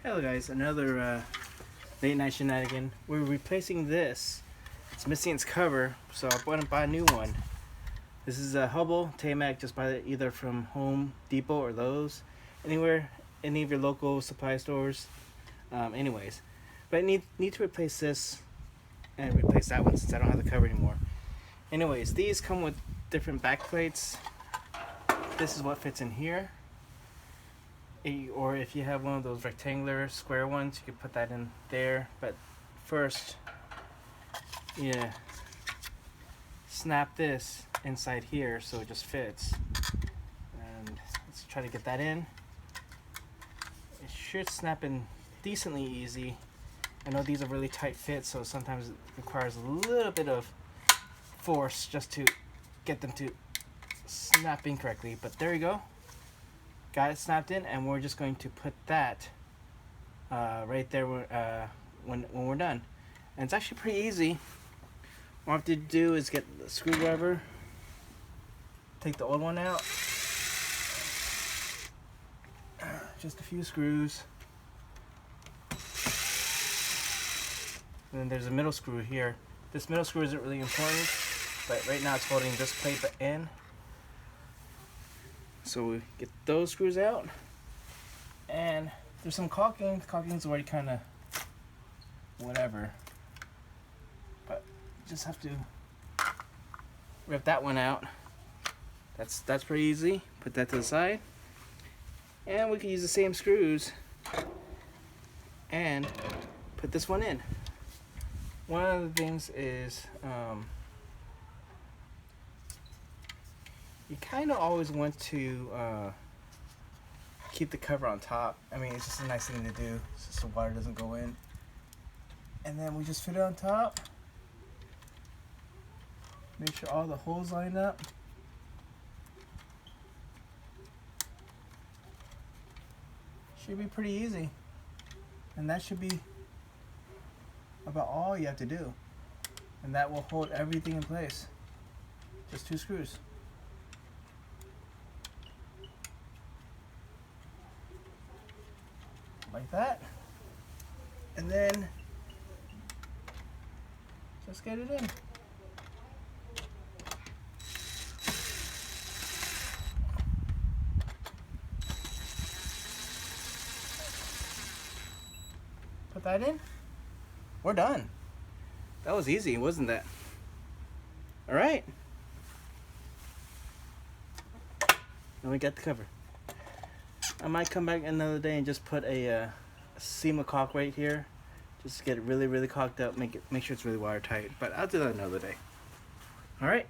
Hello guys, another late night shenanigan. We're replacing this. It's missing its cover, so I went and buy a new one. This is a Hubbell Tamac. Just buy it either from Home Depot or Lowe's, anywhere, any of your local supply stores. Anyways, but I need to replace this and replace that one since I don't have the cover anymore. Anyways, these come with different back plates. This is what fits in here. Or if you have one of those rectangular square ones, you could put that in there. But first, yeah, snap this inside here so it just fits. And let's try to get that in. It should snap in decently easy. I know these are really tight fits, so sometimes it requires a little bit of force just to get them to snap in correctly. But there you go. Got it snapped in, and we're just going to put that right there when we're done. And it's actually pretty easy. All I have to do is get the screwdriver, take the old one out, just a few screws, and then there's a middle screw here. This middle screw isn't really important, but right now it's holding this plate in. So we get those screws out, and there's some caulking. The caulking's already kind of whatever, but just have to rip that one out. That's pretty easy. Put that to the side, and we can use the same screws and put this one in. One of the things is you kind of always want to keep the cover on top. I mean, it's just a nice thing to do so the water doesn't go in. And then we just fit it on top. Make sure all the holes line up. Should be pretty easy. And that should be about all you have to do. And that will hold everything in place. Just 2 screws. Like that, and then just get it in. Put that in. We're done. That was easy, wasn't that? All right. Now we got the cover. I might come back another day and just put a SEMA caulk right here, just to get it really caulked up, make sure it's really watertight. But I'll do that another day. All right.